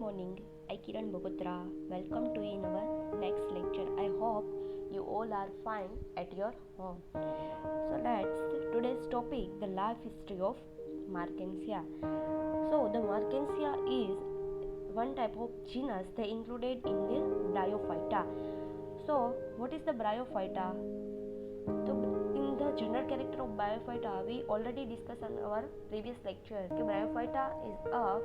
morning. I Kiran Bogotra. Welcome to in our next lecture. I hope you all are fine at your home. So let's today's topic the life history of Markensia. So the Markensia is one type of genus they included in the Bryophyta. So what is the Bryophyta? So in the general character of Bryophyta we already discussed in our previous lecture. Bryophyta is a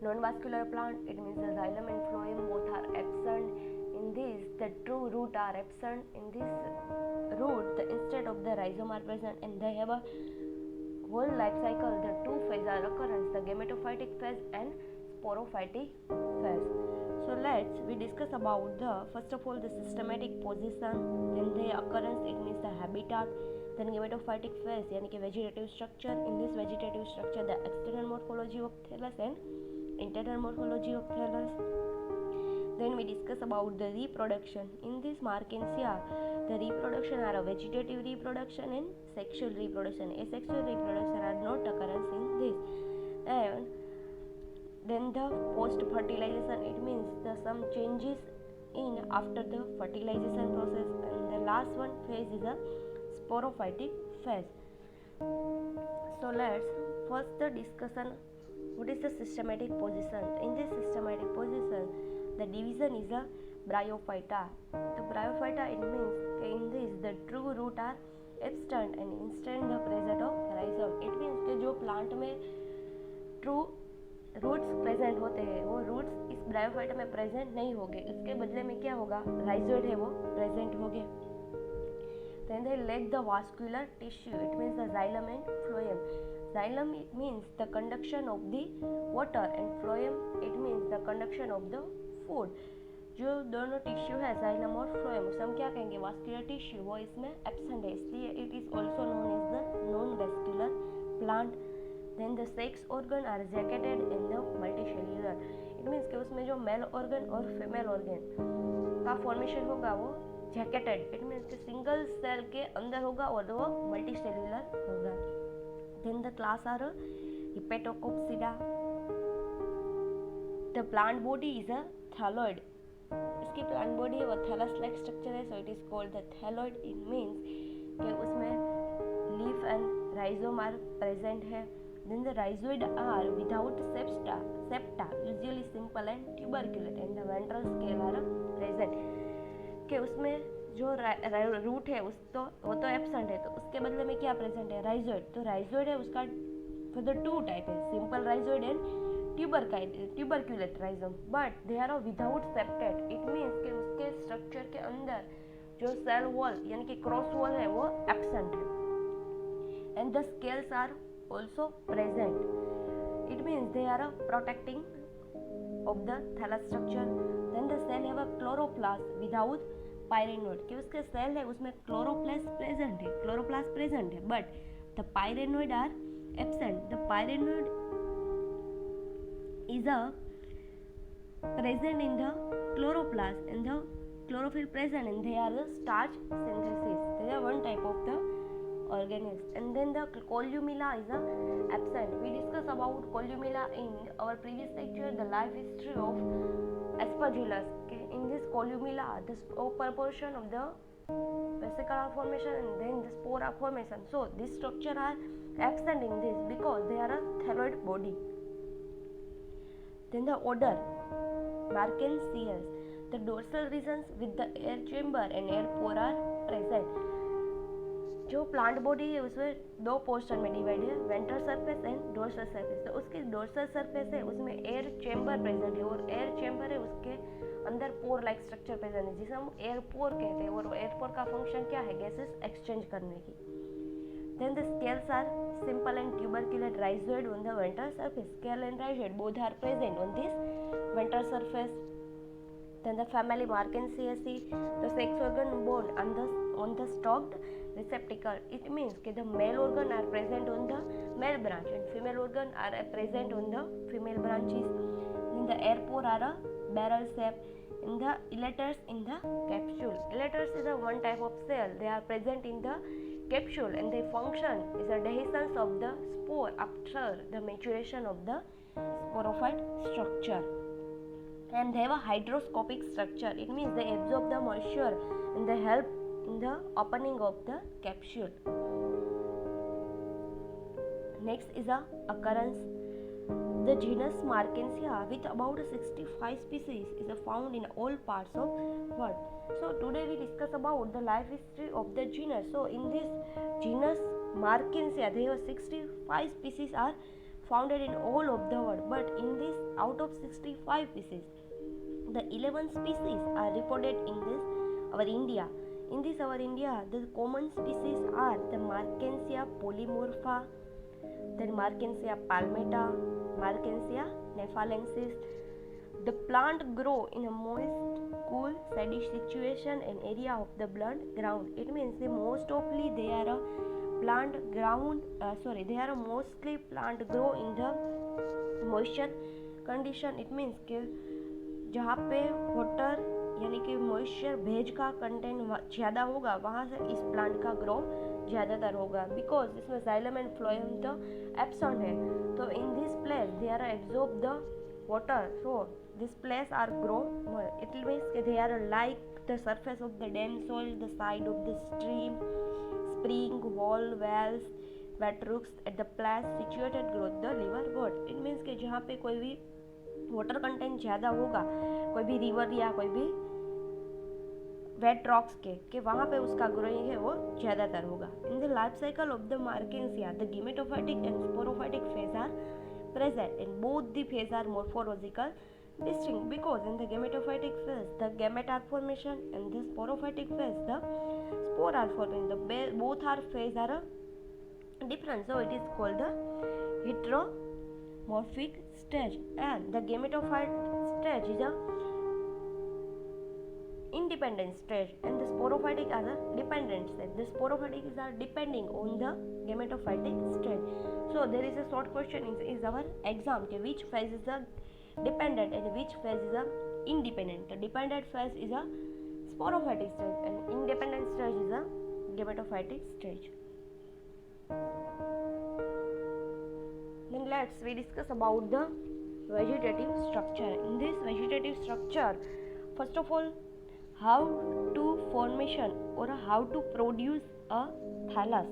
non-vascular plant. It means the xylem and phloem both are absent. In this, the true root are absent. In this root, instead of the rhizome are present, and they have a whole life cycle. The two phases are occurrence: the gametophytic phase and sporophytic phase. So we discuss about the first of all the systematic position, then the occurrence. It means the habitat. Then gametophytic phase, यानी कि vegetative structure. In this vegetative structure, the external morphology of thallus and internal morphology of thallus. Then we discuss about the reproduction. In this Markensia, the reproduction are a vegetative reproduction and sexual reproduction. Asexual reproduction are not occurrence in this. And then the post-fertilization, it means the some changes in after the fertilization process. And the last one phase is a sporophytic phase. So let's first the discussion. What is the systematic position? In this systematic position, the division is a Bryophyta. The Bryophyta, it means in this the true root are absent and instead the presence of rhizome. It means कि जो plant में true roots present होते हैं वो roots इस Bryophyta में present नहीं होंगे. इसके बदले में क्या होगा? Rhizoid है वो present होंगे. Then they lack the vascular tissue. It means the xylem and phloem. Xylem it means the conduction of the water and phloem it means the conduction of the food. जो दोनों tissue है xylem और phloem उसे हम क्या कहेंगे vascular tissue वो इसमें absent है इसलिए it is also known as the non-vascular plant. Then the sex organ are jacketed in the multicellular. It means कि उसमें जो male organ और female organ का formation होगा वो jacketed. It means कि single cell के अंदर होगा और वो multicellular होगा. Then the class are Hepatococcyda. The plant body is a thalloid. इसकी plant body है वो thallus-like structure है, so it is called the thalloid. It means कि उसमें leaf and rhizome are present है. Then the rhizoid are without septa, usually simple and tuberculate, and the ventral scale are present. कि उसमें जो root है वो तो एब्सेंट है तो उसके बदले में क्या प्रेजेंट है राइजोइड. तो राइजोइड है उसका फॉर द टू टाइप है simple rhizoid and tuberculate rhizome but they are without septate. It means कि उसके स्ट्रक्चर के अंदर जो सेल वॉल यानी कि क्रॉस वॉल है वो एब्सेंट है and the scales are also present. It means they are protecting of the thallus structure. Then the cell have a chloroplast without pyrenoid कि उसके सेल है उसमें क्लोरोप्लास्ट प्रेजेंट है but the pyrenoid are absent. The pyrenoid is a present in the chloroplast and the chlorophyll present and they are the starch synthesis. They are one type of the organism. And then the columella is absent. We discussed about columella in our previous lecture, the life history of Aspergillus. Okay? In this columella, the proportion of the vesicular formation and then the spora formation. So this structure are absent in this because they are a thalloid body. Then the odor, Markensias. The dorsal regions with the air chamber and air pore are present. जो plant body है उसमें दो portion में divide है ventral surface and dorsal surface. तो उसकी dorsal surface है उसमें एयर चेम्बर प्रेजेंट है और एयर चेम्बर है उसके अंदर पोर लाइक स्ट्रक्चर प्रेजेंट है जिसे हम एयर पोर कहते हैं और एयर पोर का फंक्शन क्या है गैसेस एक्सचेंज करने की. Then the scales are simple and tuberculate rhizoid on the ventral surface. Scale and rhizoid both are present on this ventral surface. Then the family Markensiaceae, the sex organ born on the stalked receptacle. It means that the male organ are present on the male branch and female organ are present on the female branches. Then the air pore are a barrel shape. In the elaters in the capsule. Elaters is a one type of cell. They are present in the capsule, and their function is a dehiscence of the spore after the maturation of the sporophyte structure. And they have a hydroscopic structure. It means they absorb the moisture and they help in the opening of the capsule. Next is a occurrence. The genus Markensia with about 65 species is found in all parts of world. So today we discuss about the life history of the genus. So in this genus Markensia, there are 65 species are founded in all of the world. But in this, out of 65 species, the 11 species are reported in this our India. In this our India, the common species are the Markensia polymorpha, then Markensia palmata, Markensia nephalensis. The plant grow in a moist, cool, sandy situation and area of the blunt ground. It means they mostly they are a plant ground. They are a mostly plant grow in the moisture condition. It means कि जहाँ पे water यानी कि moisture भेज का content ज़्यादा होगा वहाँ से इस प्लांट का ग्रो ज़्यादातर होगा, बिकॉज इसमें जाइलम एंड फ्लोएम तो एब्सेंट है. तो in this place they are absorb the water, so this place are grow. It means they are like the surface of the dam soil, the side of the stream, spring, wall, wells, wet rooks at the place situated growth the river bed. It means कि जहाँ पे कोई भी water content ज़्यादा होगा, कोई भी river या कोई भी वेट रॉक्स के वहाँ पे उसका ग्रोइंग है वो ज़्यादातर होगा. In the life cycle of the Marchantia, the gametophytic and sporophytic phase are present and both the phase are morphological distinct, because in the gametophytic phase the gamete are formation and the sporophytic phase the spore are forming. The both are phase are different, so it is called the heteromorphic stage. And the gametophyte stage is a independent stage and the sporophytic are the dependent stage. The sporophytic are depending on the gametophytic stage. So there is a short question is our exam ke which phase is the dependent and which phase is the independent. The dependent phase is a sporophytic stage and independent stage is a gametophytic stage. Then we discuss about the vegetative structure. In this vegetative structure, first of all, how to formation or how to produce a thallus.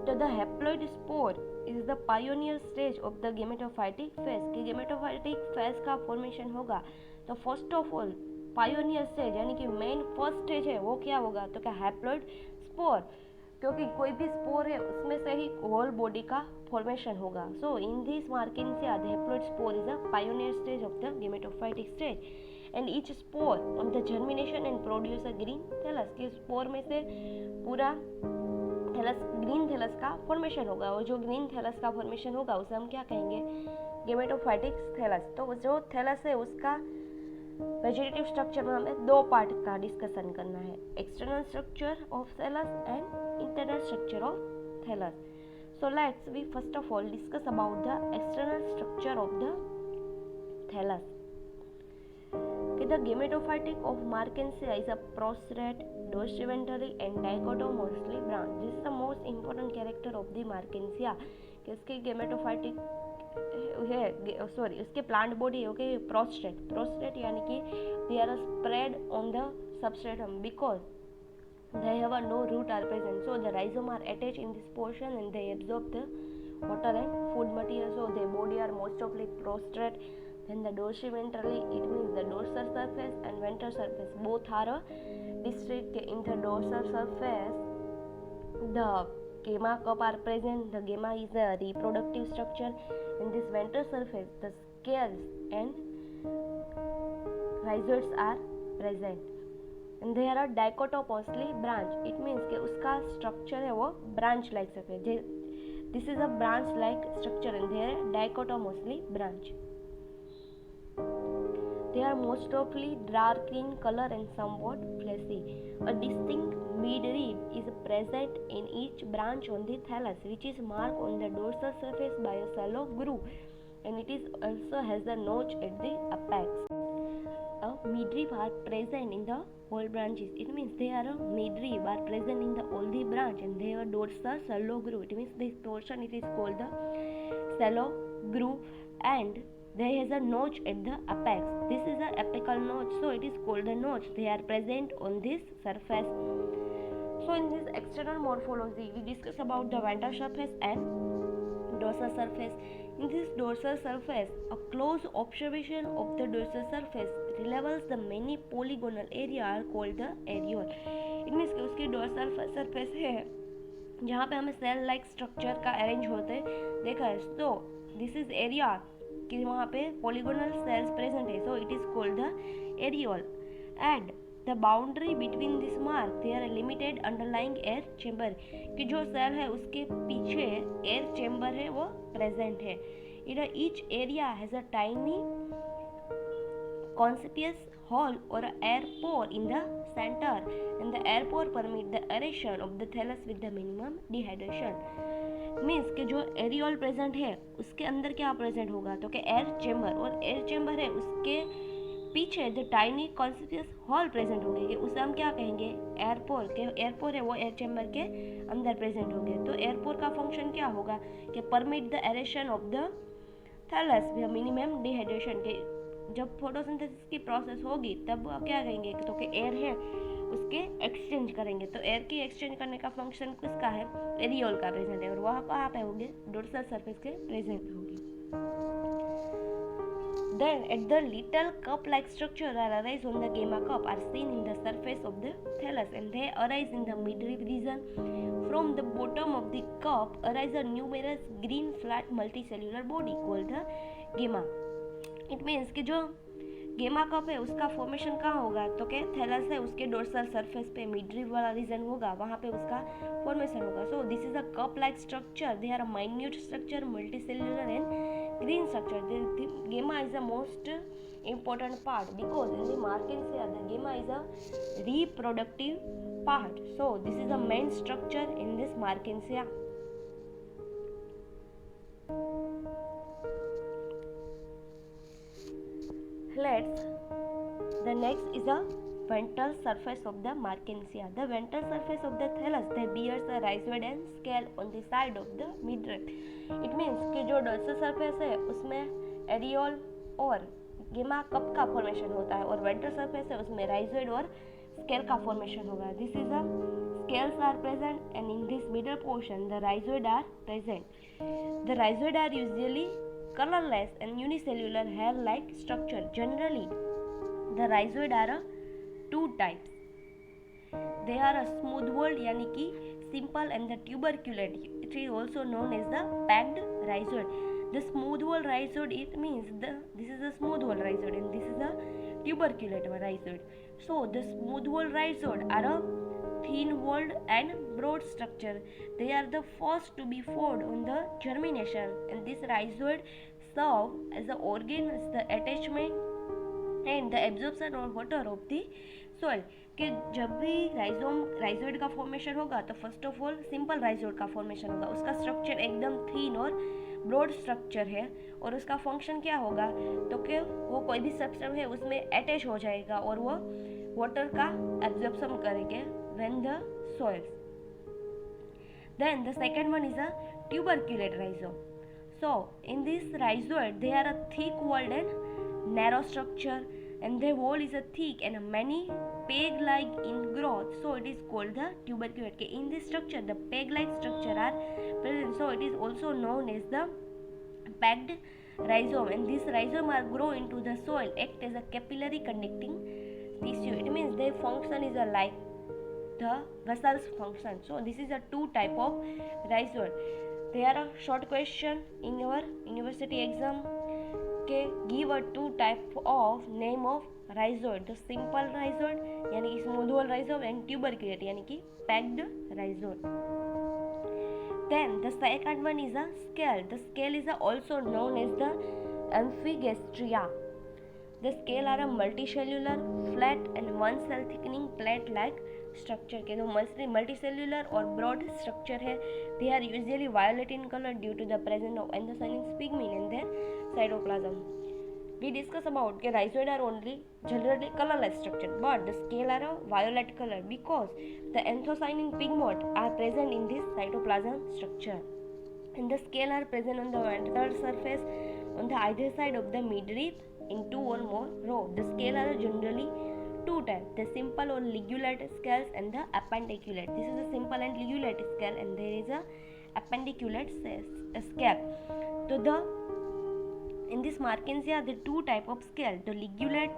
So the haploid spore is the pioneer stage of the gametophytic phase. कि gametophytic phase का formation होगा तो first of all pioneer stage यानी कि main first stage है वो क्या होगा, तो क्या haploid spore, क्योंकि कोई भी स्पोर है उसमें से ही होल बॉडी का फॉर्मेशन होगा. So in this Marchantia the haploid spore is the pioneer stage of the gametophytic stage and each spore on the germination and produce a green thallus. के स्पोर में से पूरा थैलस ग्रीन थैलस का formation होगा और जो green thallus का formation होगा उसे हम क्या कहेंगे, गेमेटोफाइटिक थैलस. तो जो थैलस है उसका वेजिटेटिव स्ट्रक्चर में हमें दो पार्ट का डिस्कशन करना है, external structure of thallus and internal structure of thallus. So we first of all discuss about the external structure of the thallus. The gametophytic of Markensia is a prostrate, dorsiventral and dichotomously branched. This is the most important character of the Markensia. इसके gametophytic है इसके plant body है okay prostate यानी कि they are spread on the substratum because they have a no root are present, so the rhizome are attached in this portion and they absorb the water and food material, so their body are most of like prostrate. Then the dorsiventrally, it means the dorsal surface and ventral surface both are distinct. In the dorsal surface the gamma cup are present. The gamma is a reproductive structure. In this ventral surface the scales and rhizoids are present and they are dichotomously branch. It means कि उसका structure है वो branch like structure. This is a branch like structure and they are dichotomously branch. They are mostly dark green color and somewhat fleshy. A distinct midrib is present in each branch on the thallus, which is marked on the dorsal surface by a shallow groove. and it is also has the notch at the apex. A midrib are present in the whole branches. It means they are a midrib are present in the all the branch, and they have a dorsal shallow groove. It means this portion it is called the shallow groove, and there is a notch at the apex. This is a apical notch, so it is called the notch. They are present on this surface. So in this external morphology, we discuss about the ventral surface and dorsal surface. In this dorsal surface, a close observation of the dorsal surface reveals the many polygonal area are called the areole. It means कि उसकी dorsal surface है जहाँ पे हमें cell like structure का arrange होते देखा है. तो दिस इज एरिया कि वहाँ पे पोलिगोनल सेल्स प्रेजेंट है, so it is called the areole. And the boundary between this mark there are limited underlying air chamber, कि जो सेल है उसके पीछे एयर चेम्बर है वो प्रेजेंट है. In each area has a tiny conspicuous hole or air pore in the center, and the air pore permit the aeration of the thallus with the minimum dehydration. Means कि जो एरियोल present है उसके अंदर क्या present होगा, तो कि air chamber, और एयर चेम्बर है उसके पीछे जो टाइनी कॉन्स्पिक्यूअस हॉल प्रेजेंट होंगे, कि उसे हम क्या कहेंगे एयरपोर के. एयरपोर है वो एयर चेम्बर के अंदर प्रेजेंट होंगे. तो एयरपोर का फंक्शन क्या होगा कि permit the aeration of the thallus with minimum dehydration. के जब फोटोसिंथेसिस की प्रोसेस होगी तब क्या कहेंगे तो कि एयर है उसके एक्सचेंज करेंगे. तो एयर की एक्सचेंज करने का फंक्शन किसका है, एरियोल का प्रेजेंट है, और वहाँ कहाँ पे होंगे डोर्सल सरफेस के प्रेजेंट होगी. Then at the little cup-like structure that arise on the gamma cup are seen in the surface of the thallus, and they arise in the midrib region. From the bottom of the cup arise a numerous green flat multicellular body called the gamma. It means कि जो गेमा cup है उसका formation कहाँ होगा, तो क्या thallus है उसके डोर्सल सरफेस पे मिडरिब वाला रीजन होगा, वहाँ पे उसका फॉर्मेशन होगा. So this is a cup like structure. They are a minute structure, multicellular and green structure. Gemma is the most important part because in the Markensia the gamma is a reproductive part. So this is the main structure in this Markensia. The next is the ventral surface of the Markensia. The ventral surface of the thallus that bears a rhizoid and scale on the side of the midrib. It means कि जो dorsal surface है उसमें एरियोल और गेमा cup का formation होता है, और वेंट्रल सरफेस है उसमें राइजोइड और स्केल का फॉर्मेशन होगा. This is a scales are present and in this middle portion the rhizoid are present. The rhizoid are usually colorless and unicellular hair-like structure. Generally, the rhizoid are two types. They are a smooth-walled यानी कि simple and the tuberculate. It is also known as the packed rhizoid. The smooth-walled rhizoid, it means this is a smooth-walled rhizoid and this is a tuberculate rhizoid. So the smooth-walled rhizoid are a thin-walled and broad structure. They are the first to be formed on the germination, and this rhizoid serve as the organ, as the attachment and the absorption of water of the soil. कि जब भी rhizoid का formation होगा तो first of all simple rhizoid का formation होगा. उसका structure एकदम थीन और ब्रॉड स्ट्रक्चर है, और उसका फंक्शन क्या होगा तो कि वो कोई भी सब्सटेंस है उसमें अटैच हो जाएगा और वो वाटर का एब्जॉर्प्शन करेंगे when the soils. Then the second one is a tuberculate rhizome. So in this rhizoid they are a thick walled and narrow structure, and their wall is a thick and a many peg-like in growth. So it is called the tuberculate. In this structure the peg-like structure are present. So it is also known as the packed rhizome, and this rhizome are grow into the soil, act as a capillary conducting tissue. It means their function is a like the vessels function. So this is a two type of rhizoid. There are a short question in your university exam. Okay, give a two type of name of rhizoid. The simple rhizoid यानी कि smooth wall rhizome and tuberculate यानी कि packed rhizoid. Then the second one is a scale. The scale is also known as the amphigastria. The scale are a multicellular, flat and one cell thickening plate-like structure. के जो multicellular और broad structure है, they are usually violet in color due to the presence of anthocyanins pigment, and their cytoplasm. We discuss about that rhizoid are only generally colorless structure, but the scale are a violet color because the anthocyanin pigment are present in this cytoplasm structure. And the scale are present on the ventral surface on the either side of the midrib in two or more rows. The scale are generally two types: the simple or ligulate scales and the appendiculate. This is a simple and ligulate scale, and there is a appendiculate scale. So the in this Markensia, the two type of scale. The ligulate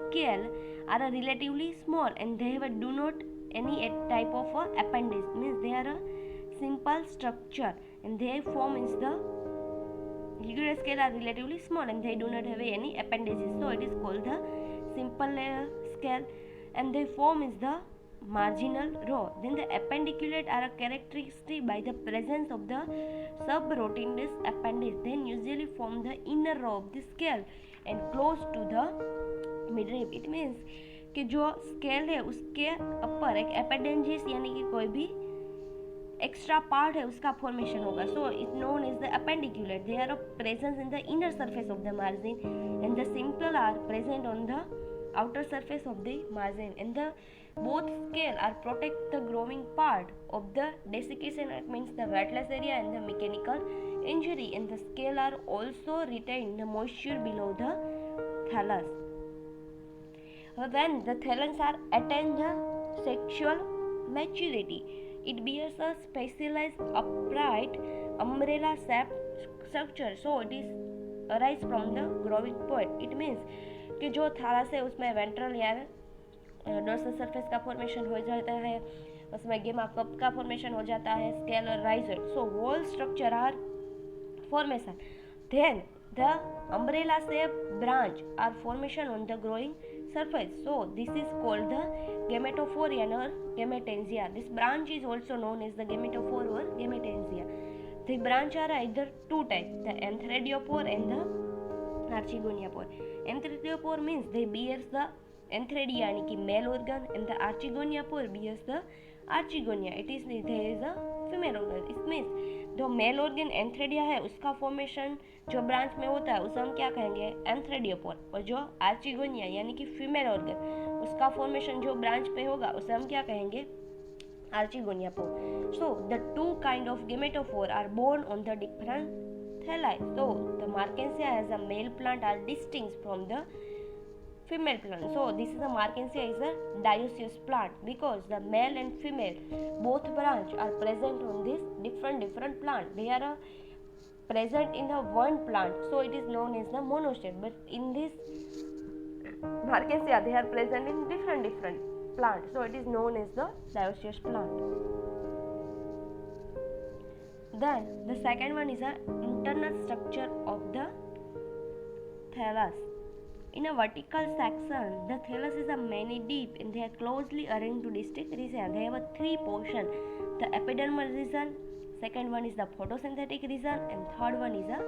scale are a relatively small and they have do not any type of appendage. Means they are a simple structure and their form is the ligulate scale are relatively small and they do not have any appendages. So it is called the simple scale and their form is the marginal row. Then the appendiculate are a characteristic by the presence of the subrotinous appendage. Then usually form the inner row of the scale and close to the midrib. It means कि जो scale है उसके ऊपर एक एपेंडेंजिस यानी कि कोई भी एक्स्ट्रा पार्ट है उसका फॉर्मेशन होगा. So it known is the appendiculate. They are present in the inner surface of the margin and the simple are present on the outer surface of the margin, and the both scale are protect the growing part of the desiccation. It means the wetless area and the mechanical injury, and the scale are also retain the moisture below the thallus. When the thallus are attain the sexual maturity, it bears a specialized upright umbrella shaped structure. So it is arise from the growing point. It means कि जो थालस है उसमें ventral यार dorsal surface का formation हो जाता है, उसमें गेमा कप का फॉर्मेशन हो जाता है, स्केल और riser. So whole structure are formation. Then the umbrella shape branch are formation on the growing surface. So this is called the gametophorian or gametensia. This branch is also known as the gametophore or gametensia. The branch are either two types, the anthradiopore and the archegoniapore. Anthradiopore means they bears the anthradia यानी कि male organ, and the archegoniapore bears the archegonia. It is there is a female organ. It means जो mail organ एंथ्रेडिया है उसका formation जो branch में होता है उसे हम क्या कहेंगे, एंथ्रेडियोपोर. और जो आर्चिगोनिया यानी कि फीमेल ऑर्गन उसका फॉर्मेशन जो ब्रांच पे होगा उसे हम क्या कहेंगे, archegoniophore. So the two kind of gametophore are borne on the different thalli. So the Markensia as a male plant are distinct from the female plant. So this is a Markensia is a dioecious plant because the male and female both branch are present on this different plant. They are present in the one plant, so it is known as the monostem. But in this Markensia they are present in different plants, so it is known as the dioecious plant. Then the second one is a internal structure of the thallus. In a vertical section, the thallus is a many deep and they are closely arranged to distinct region. They have a three portion: the epidermal region, second one is the photosynthetic region, and third one is a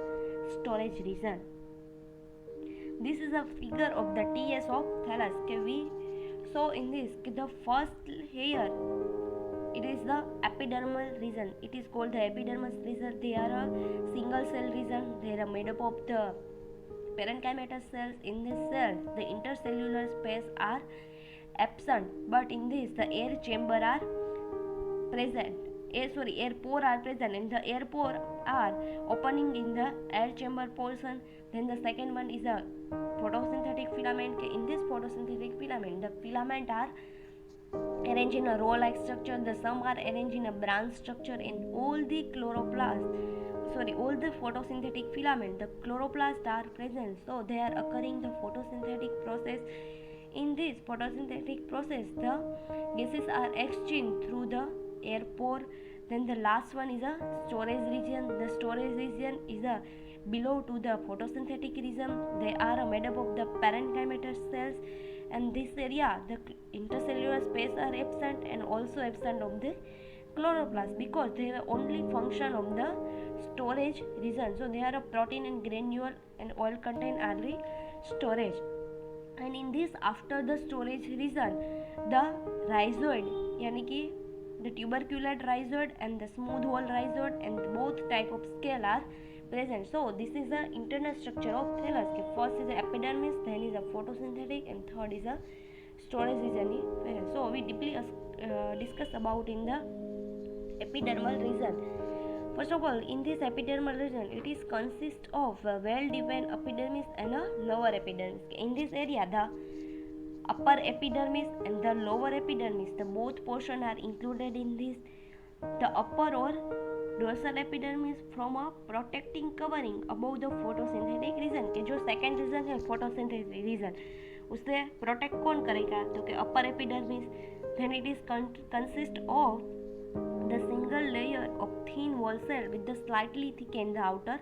storage region. This is a figure of the TS of thallus. We saw in this the first hair. It is the epidermal region. It is called the epidermal region. They are a single cell region. They are made up of the parenchymatous cells. In this cells, the intercellular space are absent, but in this the air chamber are present. Air pore are present, and the air pore are opening in the air chamber portion. Then the second one is a photosynthetic filament. In this photosynthetic filament, the filament are arranged in a row-like structure. The some are arranged in a branch structure. In all the all the photosynthetic filament, the chloroplast are present. So they are occurring the photosynthetic process. In this photosynthetic process, the gases are exchanged through the air pore. Then the last one is a storage region. The storage region is a below to the photosynthetic region. They are made up of the parenchymatous cells. And this area, the intercellular space are absent and also absent of the chloroplast because they are only function of the storage region. So they are a protein and granule and oil contain early storage. And in this, after the storage region, the rhizoid, yani ki the tuberculate rhizoid and the smooth wall rhizoid and both type of scale are present. So this is the internal structure of thallus. First is the epidermis, then is the photosynthetic, and third is the storage region in thallus. So we deeply discuss about in the epidermal region. First of all, in this epidermal region, it is consist of a well-defined epidermis and a lower epidermis. In this area, the upper epidermis and the lower epidermis, the both portion are included in this. The upper or dorsal epidermis from a protecting covering above the photosynthetic region. कि जो second region है photosynthetic region, उसे protect कौन करेगा? तो कि upper epidermis. Then it is consist of the single layer of thin wall cell with the slightly thickened the outer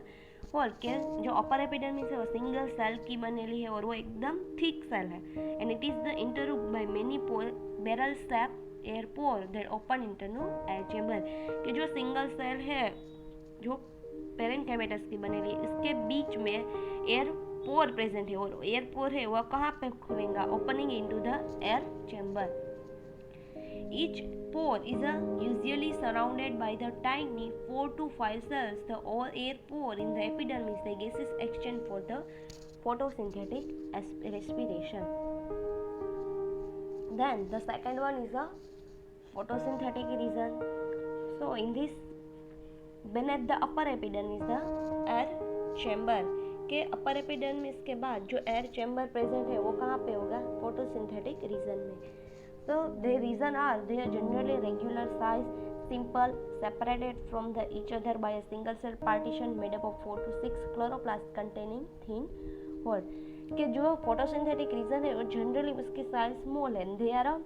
wall. के जो upper epidermis है वो single cell की बनेली है और वो एकदम thick cell है. And it is the interrupted by many barrel shaped air pore that open into air chamber. कि जो single cell है जो पेरेन्काइमेटस की बनेली है इसके बीच में एयर पोर प्रेजेंट है और एयर पोर है वह कहाँ पे खुलेगा? Opening into the air chamber. Each pore is usually surrounded by the tiny 4 to 5 cells. The all air pore in the epidermis, the gases exchange for the photosynthetic respiration. Then the second one is the photosynthetic region. So in this, beneath the upper epidermis, the air chamber. के upper epidermis के बाद जो air chamber present है वो कहाँ पे होगा? Photosynthetic reason में. So the reason are they are generally regular size, simple, separated from the each other by a single cell partition made up of 4 to 6 chloroplasts containing thin wall. कि जो photosynthetic region है वो generally उसकी size small है. They are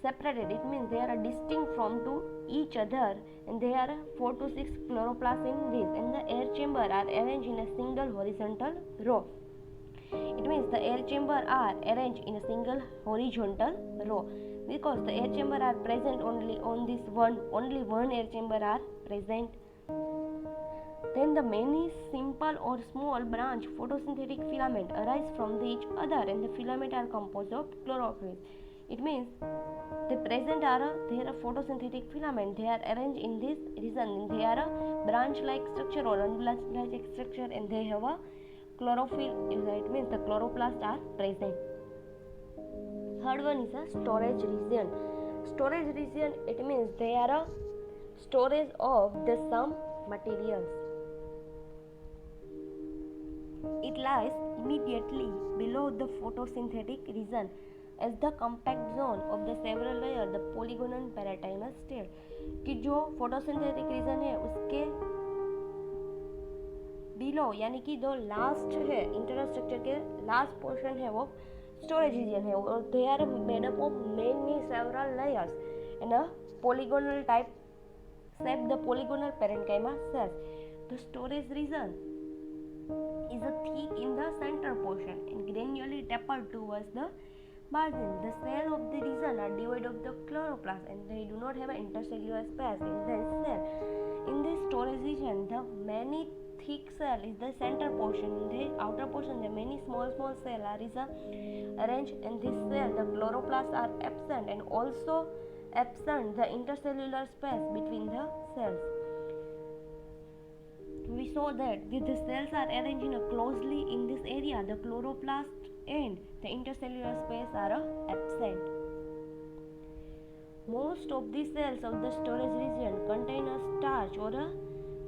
separated. It means they are distinct from to each other and they are 4 to 6 chloroplasts in this. And the air chamber are arranged in a single horizontal row. It means the air chamber are arranged in a single horizontal row because the air chamber are present only on this only one air chamber are present. Then the many simple or small branch photosynthetic filament arise from each other and the filament are composed of chlorophyll. It means the present are their photosynthetic filament. They are arranged in this region. They are a branch-like structure or unbranch-like structure and they have a chlorophyll. It means the chloroplasts are present. Third one is a storage region. Storage region, it means they are a storage of the some materials. It lies immediately below the photosynthetic region as the compact zone of the several layer the polygonal parenchymal state. कि जो photosynthetic region है उसके below यानी कि जो last है internal structure के last portion है वो स्टोरेज रीजन है और they are made up of many several layers in a polygonal type shape the polygonal parenchyma cells. The storage region is a thick in the center portion and granularly tapered towards the margin. The cell of the region are devoid of the chloroplast and they do not have an intercellular space in the cell. In this storage region, the many thick cell is the center portion. In the outer portion, the many small cells are arranged in this cell. The chloroplasts are absent and also absent the intercellular space between the cells. We saw that the cells are arranged in closely in this area. The chloroplast and the intercellular space are absent. Most of the cells of the storage region contain a starch or a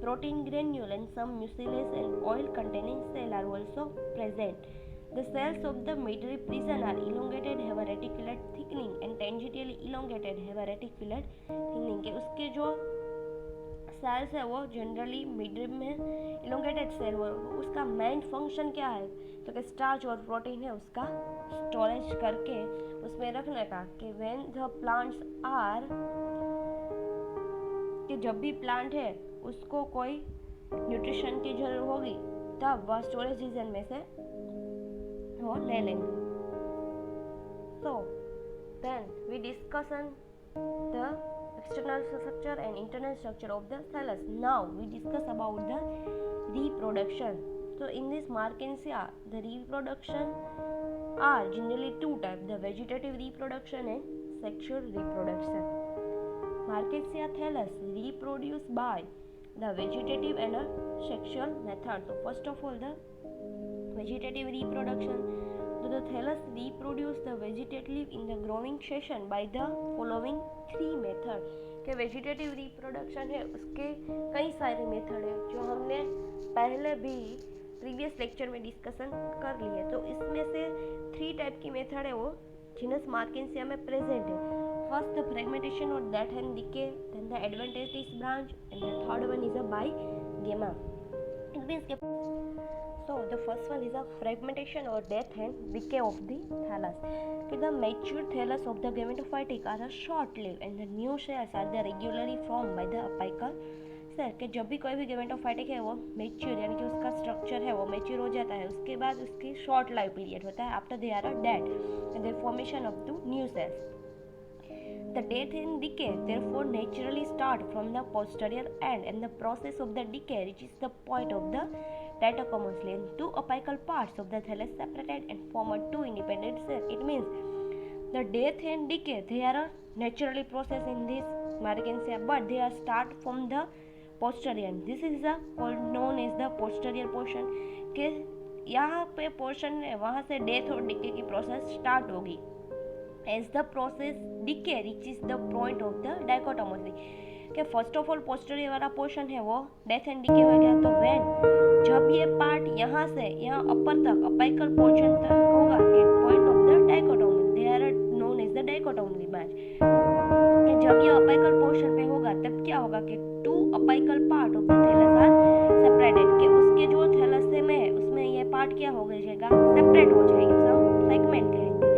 protein granule and some mucilage and oil containing cell are also present. The cells of the midrib region are elongated, have a reticulate thickening and tangentially elongated, have a reticulate thickening. के उसके जो sales है वो generally midrib में elongated cell हो उसका main function क्या है तो कि स्टार्च और प्रोटीन है उसका स्टोरेज करके उसमें रखने का कि व्हेन द प्लांट्स आर कि जब भी प्लांट है उसको कोई न्यूट्रिशन की जरूरत होगी तब वह स्टोरेज रीजन में से वो ले लेंगे. So then we discussion the external structure and internal structure of the thallus. Now we discuss about the reproduction. So in this Markensia, the reproduction are generally two types: the vegetative reproduction and sexual reproduction. Markensia thallus reproduce by the vegetative and sexual method. So first of all, the vegetative reproduction. So the thallus reproduce the vegetative in the growing section by the following three method. कि vegetative reproduction है उसके कई सारे method है जो हमने पहले भी प्रीवियस लेक्चर में डिस्कशन कर लिए. तो इसमें से 3 टाइप की मेथड है वो जीनस मार्केंसिया में प्रेजेंट है. फर्स्ट द फ्रेगमेंटेशन और death and decay, then the adventitious branch and the third one is a by gemma. It means so the first one is a fragmentation or death and decay of the thallus. The mature thallus of the gametophytic are short-lived and the new cells are regularly formed by the apical cell. कि जब भी कोई भी gametophytic है वो mature यानी कि उसका स्ट्रक्चर है वो मेच्योर हो जाता है, उसके बाद उसकी शॉर्ट लाइफ पीरियड होता है. After they are dead and the formation of the new cells. The death and decay therefore naturally start from the posterior end, and the process of the decay reaches the point of the diatomaceous, and two apical parts of the thallus separated and form a two independent cells. It means the death and decay they are naturally processed in this Markensia, but they are start from the posterior end. This is called known as the posterior portion. के यहाँ पे portion है वहाँ से death और decay की process start होगी. As the process decay reaches the point of the dichotomously, कि फर्स्ट ऑफ ऑल पोस्टेरियर वाला पोर्शन है वो डेथ एंड डिके हो गया. तो व्हेन जब ये पार्ट यहाँ से यहाँ अपर तक अपाइकल पोर्शन तक होगा at point of the dichotomy, they are known as the dichotomy branch. जब ये अपाइकल पोर्शन पे होगा तब क्या होगा कि two apical part of the thallus are separated, कि उसके जो थैलस में है उसमें ये पार्ट क्या हो जाएगा सेपरेट हो जाएगी, सब सेगमेंट करेंगे.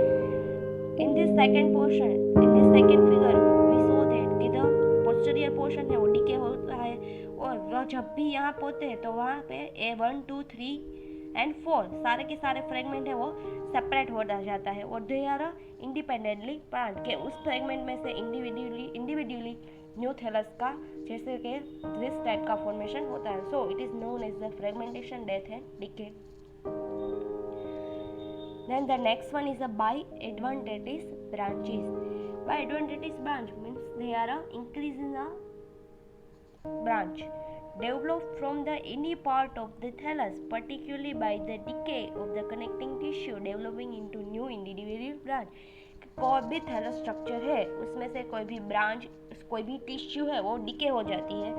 In this second portion, in this second figure, we saw that कि the posterior portion है वो decay होता है और वह जब भी यहाँ पहुँचते हैं तो वहाँ पे A1, 2, 3 and 4 सारे के सारे फ्रेगमेंट है वो सेपरेट हो जाता है और दे आर इंडिपेंडेंटली प्लांट के उस फ्रेगमेंट में से इंडिविजुअली न्यू थैलस का जैसे कि दिस टाइप का फॉर्मेशन होता है. So it is known as the fragmentation, death and decay. Then the next one is a biadventitious branches. Biadventitious branch means they are a increase in a branch developed from the any part of the thallus, particularly by the decay of the connecting tissue developing into new individual branch. कोई भी thallus structure है उसमें से कोई भी branch कोई भी tissue है वो डिके हो जाती है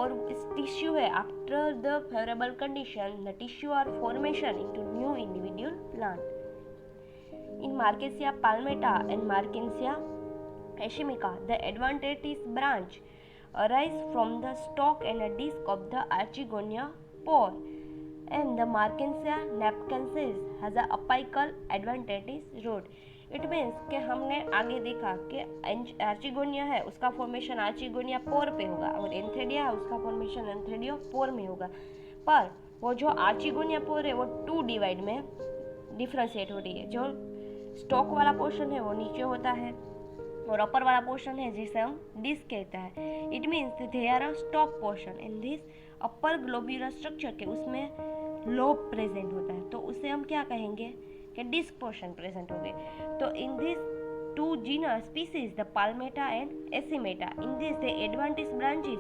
और इस टिश्यू है after the favourable condition the tissue are formation into new individual plant. In Markesia palmata and Markesia aschimica, the adventitious branch arise from the stalk and a disc of the Archigonia pore, and the Markesia napkensis has a apical adventitious root. It means कि हमने आगे देखा कि archegonia है उसका formation archegonia पोर पे होगा और एंथेडिया है उसका फॉर्मेशन एंथेडियो पोर में होगा, पर वो जो आर्चिगोनिया पोर है वो 2 डिवाइड में डिफ्रेंशिएट हो रही है. जो स्टॉक वाला पोर्शन है वो नीचे होता है और अपर वाला पोर्शन है जिसे हम डिस्क कहता है. It means they are a stock portion in this upper globular structure के उसमें लोब प्रेजेंट होता है तो उसे हम क्या कहेंगे कि डिस्क पोर्शन प्रेजेंट हो गए. तो in this 2 genus species, the Palmata and Asimata, in this the adventitious branches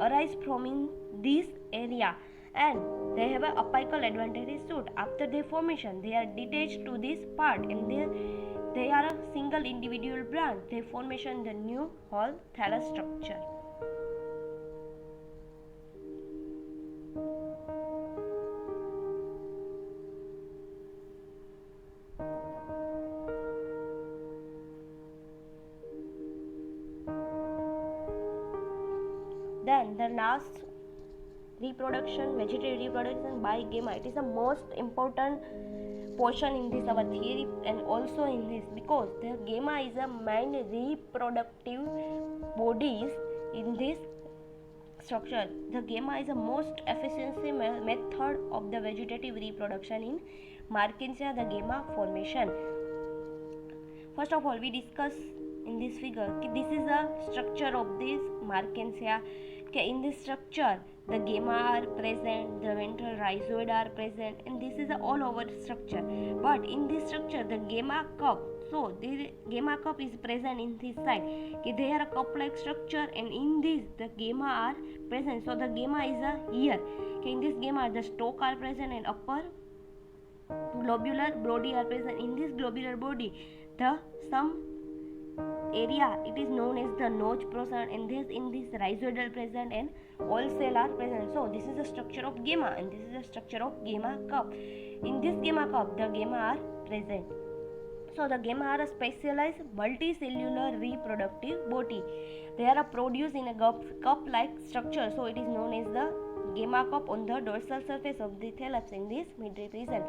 arise from in this area and they have a apical adventitious shoot. After their formation they are detached to this part and they are a single individual branch. They formation the new whole thallus structure. Then the last reproduction, vegetative reproduction by gamma. It is the most important portion in this our theory and also in this because the gamma is a main reproductive bodies in this structure. The gamma is the most efficiency method of the vegetative reproduction in Markensia, the gamma formation. First of all, we discuss in this figure this is a structure of this Markensia. In this structure the gamma are present, the ventral rhizoid are present, and this is a all over structure. But in this structure, the gamma cup, so the gamma cup is present in this side. Okay, they are a cup-like structure, and in this the gamma are present. So the gamma is a here. Okay, in this gamma the stalk are present and upper globular body are present. In this globular body, the some area it is known as the notch present, and this in this rhizoidal present and all cell are present. So this is the structure of gamma, and this is the structure of gamma cup. In this gamma cup, the gamma are present. So the gamma are a specialized multicellular reproductive body. They are produced in a cup-like structure. So it is known as the gamma cup on the dorsal surface of the thalamus in this midrib region.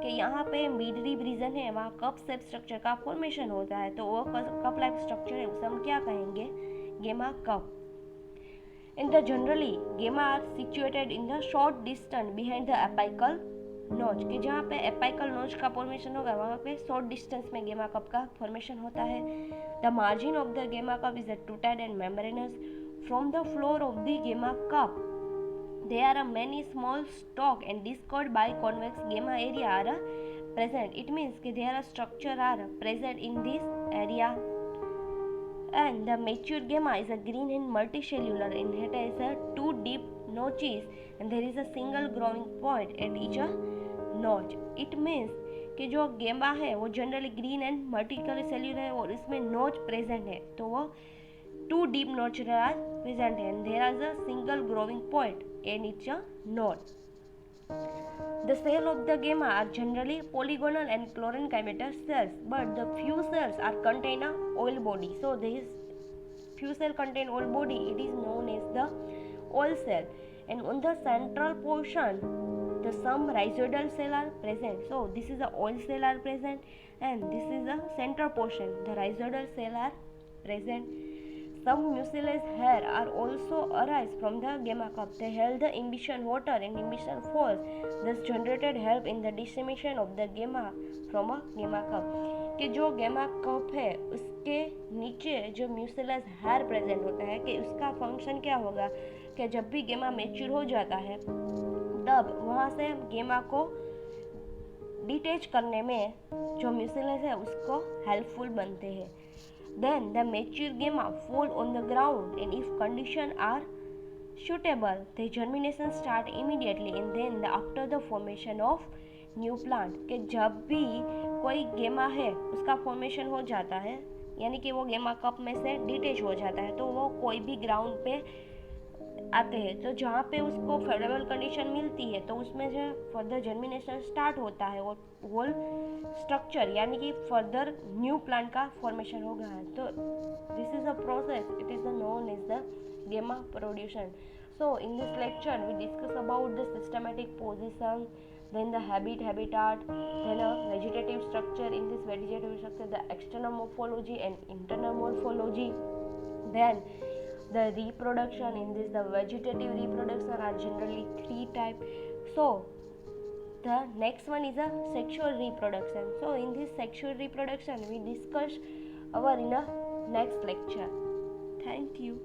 कि यहाँ पे midrib region है, वहाँ cup shape structure का formation होता है, तो वो कप लाइक स्ट्रक्चर है, उसे हम क्या कहेंगे? गेमा cup. And the generally gamma are situated in the short distance behind the apical notch, कि जहाँ पे एपाइकल नोच का फॉर्मेशन होगा वहाँ पे शॉर्ट डिस्टेंस में गेमा कप का फॉर्मेशन होता है. The margin of the gemma cup is toothed and membranous. From the floor of the gemma cup there are many small stalk and discoid biconvex gamma area are present. It means that there are structure are present in this area, and the mature gamma is a green and multicellular, and it has two deep notches, and there is a single growing point at each notch. It means कि जो गेमा है वो generally green and multi cellular है और इसमें नोच present है, तो वो two deep notches are present and there is a single growing point in each node. The cells of the gamma are generally polygonal and chlorenchymator cells, but the few cells are contain a oil body. So these few cells contain oil body. It is known as the oil cell. And on the central portion, the some rhizoidal cell are present. So this is the oil cell are present, and this is the center portion. The rhizoidal cell are present. Some mucilage hair are also arise from the gamma cup. They held the emission water and emission force, thus generated help in the dissemination of the gamma from a gamma cup. कि जो gamma cup है उसके नीचे जो mucilage hair present होता है, कि उसका फंक्शन क्या होगा कि जब भी gamma मैच्योर हो जाता है तब वहाँ से gamma को डिटेच करने में जो mucilage है उसको हेल्पफुल बनते हैं. Then the mature gamma fall on the ground, and if conditions are suitable, the germination start immediately, and then after the formation of new plant. कि जब भी कोई गेमा है उसका फॉर्मेशन हो जाता है, यानी कि वो गेमा कप में से डिटेच हो जाता है, तो वो कोई भी ग्राउंड पे आते हैं, तो जहाँ पे उसको फेवरेबल कंडीशन मिलती है तो उसमें जो फर्दर जर्मिनेशन स्टार्ट होता है और होल स्ट्रक्चर यानी कि फर्दर न्यू प्लांट का फॉर्मेशन होगा. तो this is a process, it is known as the gemma production. So in this lecture we discuss about the systematic position, then the habitat, then a vegetative structure. In this vegetative structure, the external morphology and internal morphology, then the reproduction. In this, the vegetative reproduction are generally 3 types. So the next one is a sexual reproduction. So in this sexual reproduction we discuss our in a next lecture. Thank you.